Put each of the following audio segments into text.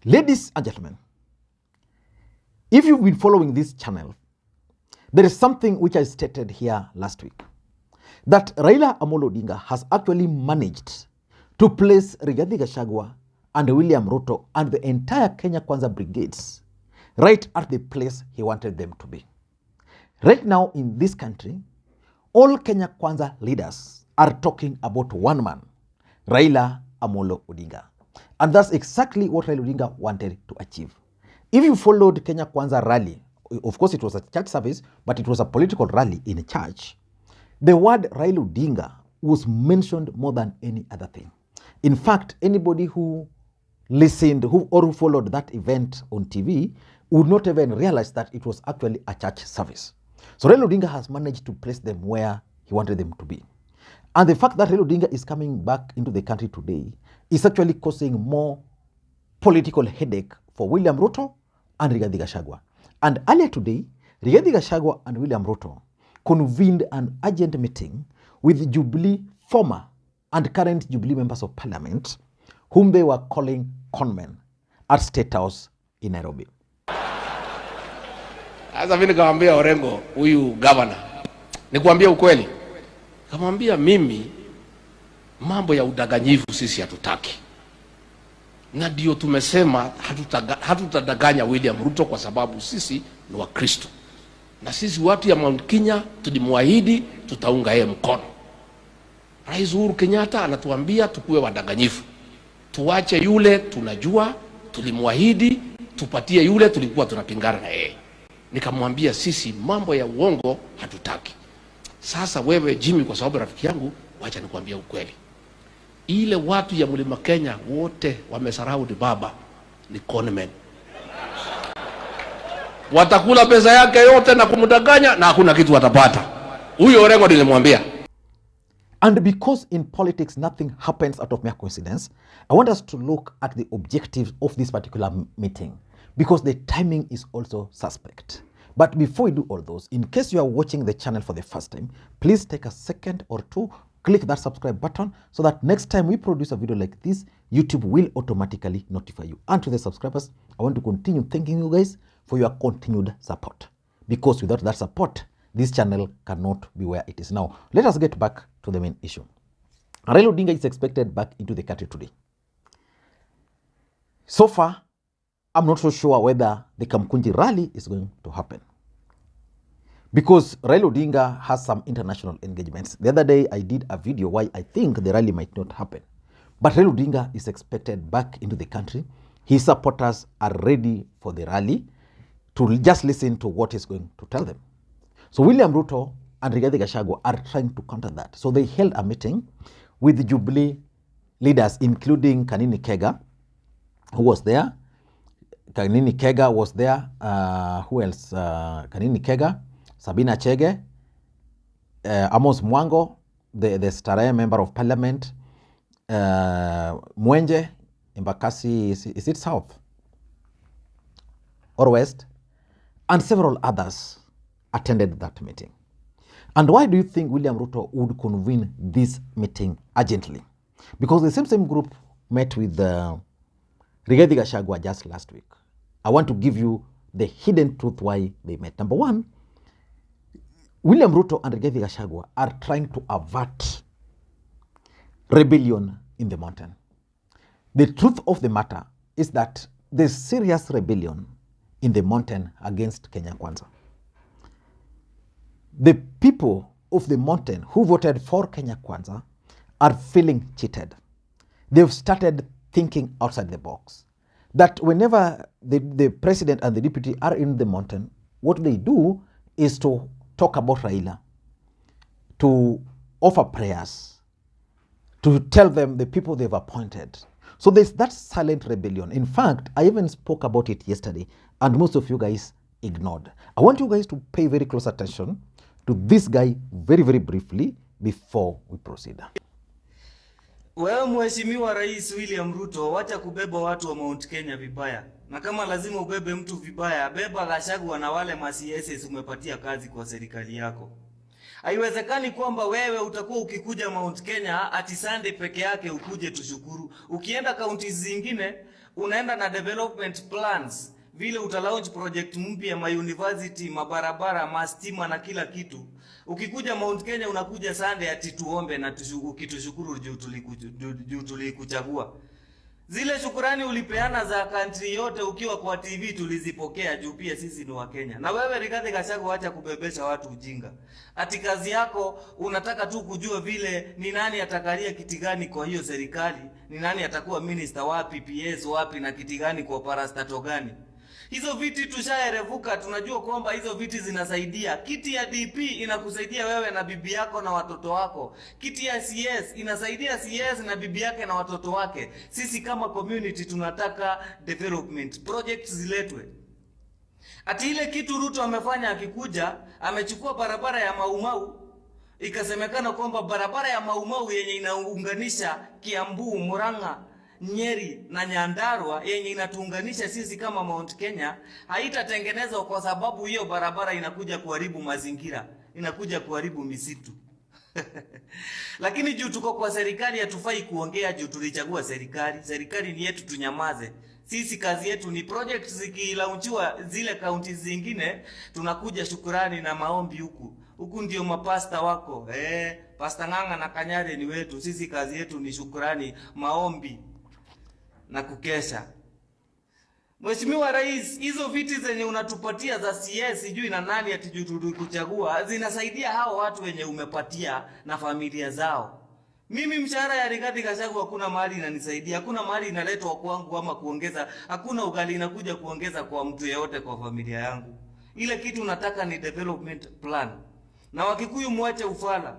Ladies and gentlemen, if you've been following this channel, there is something which I stated here last week, that Raila Odinga has actually managed to place Rigathi Gachagua and William Ruto and the entire Kenya Kwanza brigades right at the place he wanted them to be. Right now in this country, all Kenya Kwanza leaders are talking about one man, Raila Odinga. And that's exactly what Raila Odinga wanted to achieve. If you followed Kenya Kwanza rally, of course it was a church service, but it was a political rally in a church, the word Raila Odinga was mentioned more than any other thing. In fact, anybody who listened or who followed that event on TV would not even realize that it was actually a church service. So Raila Odinga has managed to place them where he wanted them to be. And the fact that Raila Odinga is coming back into the country today is actually causing more political headache for William Ruto and Rigathi Gachagua. And earlier today, Rigathi Gachagua and William Ruto convened an urgent meeting with Jubilee former and current Jubilee members of parliament, whom they were calling Conmen, at State House in Nairobi. Sasa mimi nikamwambia Orengo, huyu governor, nikwambia ukweli, kamwambia mimi mambo ya udaganyifu sisi hatutaki. Na ndio tumesema hatutadanganya William Ruto kwa sababu sisi ni Wakristo. Na sisi watu ya Mount Kenya tulimwahidi tutaunga yeye mkono. Rais Uhuru Kenyatta anatuambia tukue wadanganyifu. Tuache yule tunajua, tulimwahidi, tupatie yule tulikuwa tunapingana na yeye. Nikamwambia sisi mambo ya uongo hatutaki. Sasa wewe Jimmy, kwa sababu rafiki yangu, wacha nikwambia ukweli. Ile watu ya Mlima Kenya wote wamesarau ni baba ni Conmen. Watakula pesa yake yote na kumdanganya na hakuna kitu watapata. Huyo Orengo nilimwambia. And because in politics nothing happens out of mere coincidence, I want us to look at the objectives of this particular meeting, because the timing is also suspect. But before we do all those, in case you are watching the channel for the first time, please take a second or two, click that subscribe button so that next time we produce a video like this, YouTube will automatically notify you. And to the subscribers, I want to continue thanking you guys for your continued support, because without that support, this channel cannot be where it is now. Let us get back to the main issue. Raila Odinga is expected back into the country today. So far, I'm not so sure whether the KAMKUNJI rally is going to happen, because Raila Odinga has some international engagements. The other day, I did a video why I think the rally might not happen. But Raila Odinga is expected back into the country. His supporters are ready for the rally to just listen to what he's going to tell them. So William Ruto and Rigathi Gachagua are trying to counter that. So they held a meeting with the Jubilee leaders, including Kanini Kega, who was there. Kanini Kega was there. Who else? Kanini Kega, Sabina Chege, Amos Mwago, the Starehe member of parliament, Mwenje, Embakasi, is it south or west? And several others attended that meeting. And why do you think William Ruto would convene this meeting urgently? Because the same group met with Rigathi Gachagua just last week. I want to give you the hidden truth why they met. Number one, William Ruto and Rigathi Gachagua are trying to avert rebellion in the mountain. The truth of the matter is that there's serious rebellion in the mountain against Kenya Kwanza. The people of the mountain who voted for Kenya Kwanza are feeling cheated. They've started thinking outside the box. That whenever the president and the deputy are in the mountain, what they do is to talk about Raila, to offer prayers, to tell them the people they've appointed. So there's that silent rebellion. In fact, I even spoke about it yesterday, and most of you guys ignored. I want you guys to pay very close attention to this guy very briefly before we proceed. Wewe Mheshimiwa Rais William Ruto, wacha kubeba watu wa Mount Kenya vibaya. Na kama lazima ubebe mtu vibaya, beba Gachagua na wale ma-CSs umepatia kazi kwa serikali yako. Haiwezekani kwamba wewe utakuwa ukikuja Mount Kenya ati Sunday peke yake ukuje tushukuru. Ukienda kaunti zingine unaenda na development plans, vile utalaunch project mpya, ma university, mabarabara, mastima na kila kitu. Ukikuja Mount Kenya unakuja Sunday ati tuombe na ukitushukuru juu tulikuchagua. Zile shukurani ulipeana za country yote ukiwa kwa TV tulizipokea juu pia sisi ni wa Kenya. Na wewe Rigathi Gachagua, acha kubebesha watu ujinga. Ati kazi yako unataka tu kujua vile ni nani atakalia kiti gani kwa hiyo serikali, ni nani atakuwa minister wapi, PS wapi na kiti gani kwa parastato gani. Hizo viti tushaerevuka, tunajua kwamba hizo viti zinasaidia. Kiti ya DP inakusaidia wewe na bibi yako na watoto wako. Kiti ya CS inasaidia CS na bibi yake na watoto wake. Sisi kama community tunataka development projects ziletwe. Ati ile kitu Ruto amefanya akikuja, amechukua barabara ya Maumau. Ikasemekana kwamba barabara ya Maumau yenye inaunganisha Kiambu, Murang'a, Nyeri na Nyandarua yenye inatuunganisha sisi kama Mount Kenya haitatengenezwa kwa sababu hiyo barabara inakuja kuharibu mazingira, inakuja kuharibu misitu. Lakini juu tuko kwa serikali hatufai kuongea juu tulichagua serikali. Serikali ni yetu, tunyamaze. Sisi kazi yetu ni project zikilaunchiwa zile counties zingine, tunakuja shukurani na maombi huku. Huku ndio mapasta wako. Pasta Ng'ang'a na Kanyari ni wetu. Sisi kazi yetu ni shukurani, maombi na kukesha. Mheshimiwa Rais, hizo viti zenye unatupatia za CS sijui na nani atijuturu kuchagua zinasaidia hao watu wenye umepatia na familia zao. Mimi mshahara ya Rigathi Gachagua hakuna mahali inanisaidia, hakuna mahali inaletwa kwangu ama kuongeza, hakuna ugali inakuja kuongeza kwa mtu yeyote kwa familia yangu. Ile kitu nataka ni development plan. Na Wakikuyu muache ufala.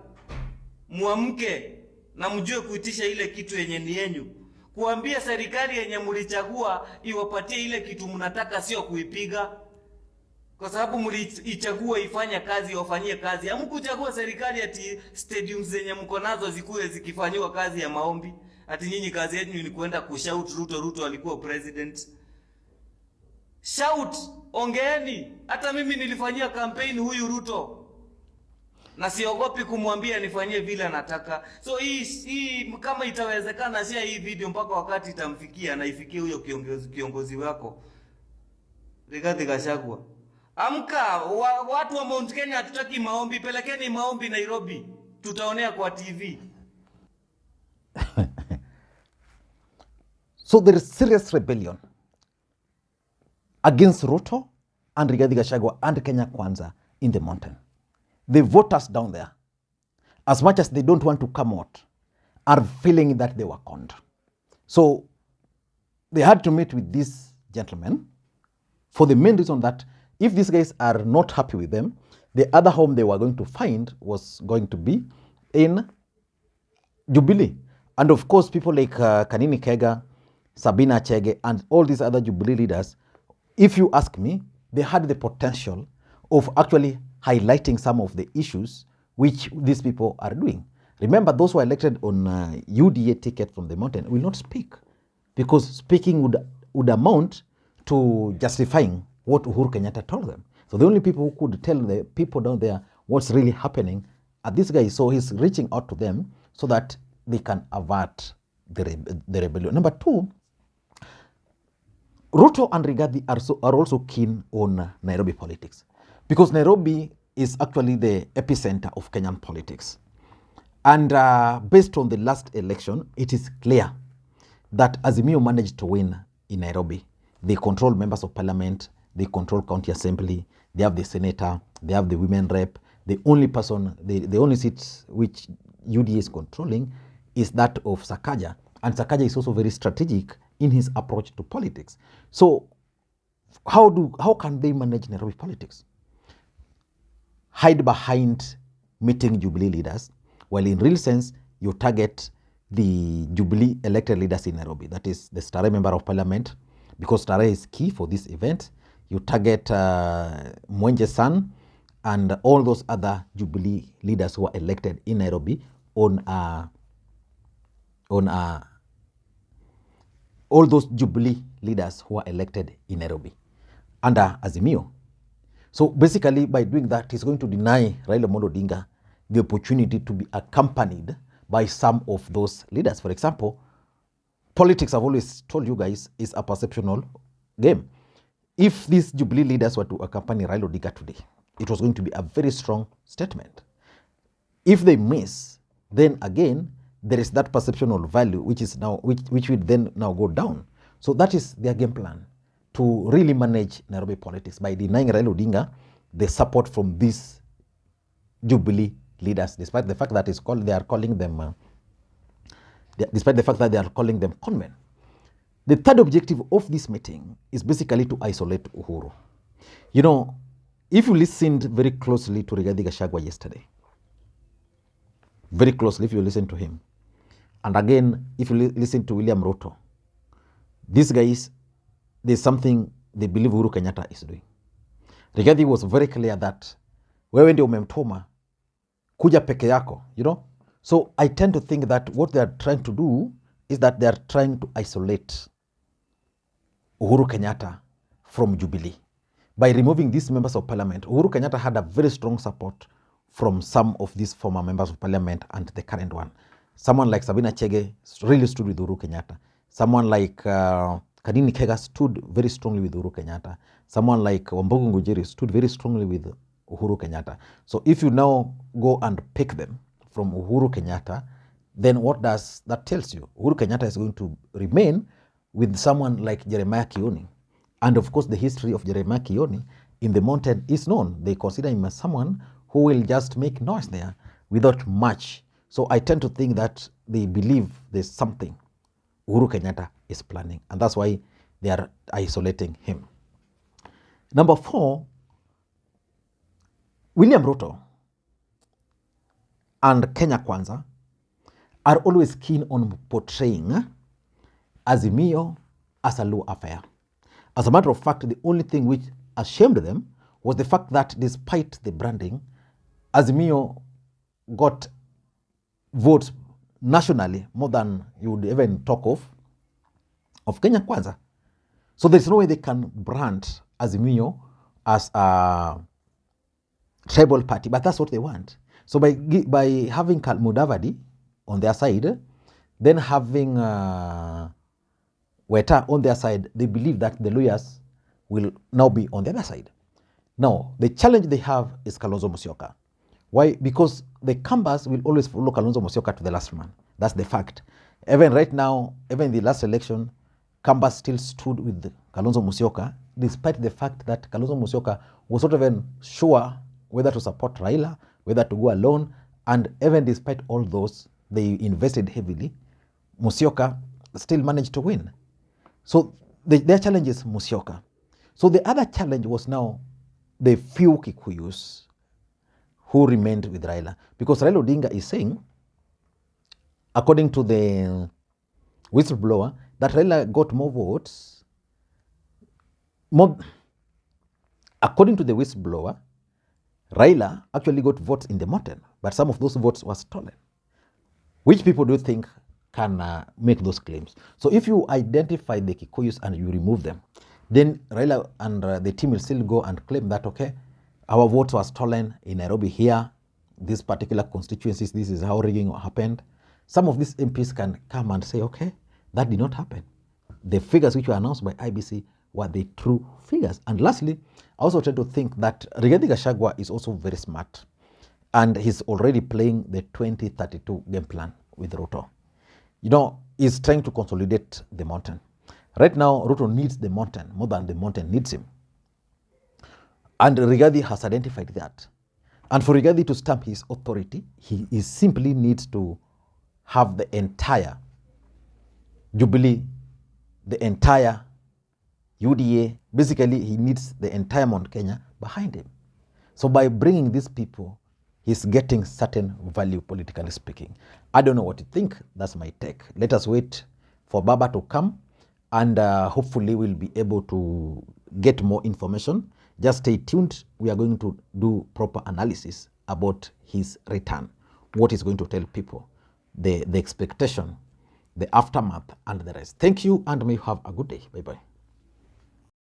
Muamke na mjue kuitisha ile kitu yenye ni yenyu. Kuambia serikali yenye mlichagua iwapatie ile kitu mnataka, sio kuipiga. Kwa sababu mlichagua ifanye kazi, wafanyie kazi. Hamkuchagua serikali ati stadiums zenye mko nazo zikuwe zikifanywa kazi ya maombi. Ati nyinyi kazi yenu ni kwenda kushout Ruto alikuwa president. Shout, ongeeni. Hata mimi nilifanyia campaign huyu Ruto. Na siogopi kumwambia nifanyie vile anataka. So hii kama itawezekana share hii video mpaka wakati itamfikia na ifikie huyo kiongozi wako Rigathi Gachagua. Amka, watu wa Mount Kenya hatutaki maombi, pelekeni maombi Nairobi. Tutaonea kwa TV. So there is serious rebellion against Ruto and Rigathi Gachagua and Kenya Kwanza in the mountain. The voters down there, as much as they don't want to come out, are feeling that they were conned. So they had to meet with these gentlemen for the main reason that if these guys are not happy with them, the other home they were going to find was going to be in Jubilee. And of course, people like Kanini Kega, Sabina Chege, and all these other Jubilee leaders, if you ask me, they had the potential of actually highlighting some of the issues which these people are doing. Remember, those who are elected on UDA ticket from the mountain will not speak, because speaking would amount to justifying what Uhuru Kenyatta told them. So the only people who could tell the people down there what's really happening are these guys. So he's reaching out to them so that they can avert the rebellion. Number two, Ruto and Rigathi are also keen on Nairobi politics, because Nairobi is actually the epicenter of Kenyan politics. And based on the last election, it is clear that Azimio managed to win in Nairobi. They control members of parliament, they control county assembly, they have the senator, they have the women rep. The only person, the only seat which UDA is controlling is that of Sakaja. And Sakaja is also very strategic in his approach to politics. So how can they manage Nairobi politics? Hide behind meeting Jubilee leaders, while in real sense, you target the Jubilee elected leaders in Nairobi. That is the Starehe member of parliament, because Starehe is key for this event. You target Mwenje's son and all those other Jubilee leaders who are elected in Nairobi on all those Jubilee leaders who are elected in Nairobi under Azimio. So basically, by doing that, he's going to deny Raila Odinga the opportunity to be accompanied by some of those leaders. For example, politics, I've always told you guys, is a perceptual game. If these Jubilee leaders were to accompany Raila Odinga today, it was going to be a very strong statement. If they miss, then again, there is that perceptual value which is now which will then now go down. So that is their game plan, to really manage Nairobi politics by denying Raila Odinga the support from these Jubilee leaders, despite the fact that they are calling them Conmen. The third objective of this meeting is basically to isolate Uhuru. You know, if you listened very closely to Rigathi Gachagua yesterday, very closely if you listen to him, and again, if you listen to William Ruto, these guys, there's something they believe Uhuru Kenyatta is doing. Rigathi was very clear that wewe ndio umemtuma kuja peke yako, you know. So I tend to think that what they are trying to do is that they are trying to isolate Uhuru Kenyatta from Jubilee. By removing these members of parliament, Uhuru Kenyatta had a very strong support from some of these former members of parliament and the current one. Someone like Sabina Chege really stood with Uhuru Kenyatta. Someone like Kanini Kega stood very strongly with Uhuru Kenyatta. Someone like Wambogo stood very strongly with Uhuru Kenyatta. So if you now go and pick them from Uhuru Kenyatta, then what does that tells you? Uhuru Kenyatta is going to remain with someone like Jeremiah Kioni. And of course, the history of Jeremiah Kioni in the mountain is known. They consider him as someone who will just make noise there without much. So I tend to think that they believe there's something Uhuru Kenyatta is planning, and that's why they are isolating him. Number 4, William Ruto and Kenya Kwanza are always keen on portraying Azimio as a low affair. As a matter of fact, the only thing which ashamed them was the fact that despite the branding, Azimio got votes nationally more than you would even talk of Kenya Kwanza. So there's no way they can brand Azimio as a tribal party, but that's what they want. So by having Mudavadi on their side, then having Weta on their side, they believe that the lawyers will now be on the other side. Now, the challenge they have is Kalonzo Musyoka. Why? Because the Kambas will always follow Kalonzo Musyoka to the last man. That's the fact. Even right now, even in the last election, Kambas still stood with Kalonzo Musyoka, despite the fact that Kalonzo Musyoka was not even sure whether to support Raila, whether to go alone, and even despite all those, they invested heavily. Musyoka still managed to win. So their challenge is Musyoka. So the other challenge was now the few Kikuyus who remained with Raila. Because Raila Odinga is saying, according to the whistleblower, that Raila got more votes. According to the whistleblower, Raila actually got votes in the mountain, but some of those votes were stolen. Which people do you think can make those claims? So if you identify the Kikuyus and you remove them, then Raila and the team will still go and claim that, okay, our votes were stolen in Nairobi here, these particular constituencies, this is how rigging happened. Some of these MPs can come and say, okay, that did not happen. The figures which were announced by IBC were the true figures. And lastly, I also tend to think that Rigathi Gachagua is also very smart, and he's already playing the 2032 game plan with Ruto. You know, he's trying to consolidate the mountain. Right now, Ruto needs the mountain more than the mountain needs him. And Rigathi has identified that. And for Rigathi to stamp his authority, he simply needs to have the entire Jubilee, the entire UDA, basically he needs the entire Mount Kenya behind him. So by bringing these people, he's getting certain value, politically speaking. I don't know what you think. That's my take. Let us wait for Baba to come, and hopefully we'll be able to get more information. Just stay tuned. We are going to do proper analysis about his return, what he's going to tell people, the expectation, the aftermath, and the rest. Thank you, and may you have a good day. Bye-bye.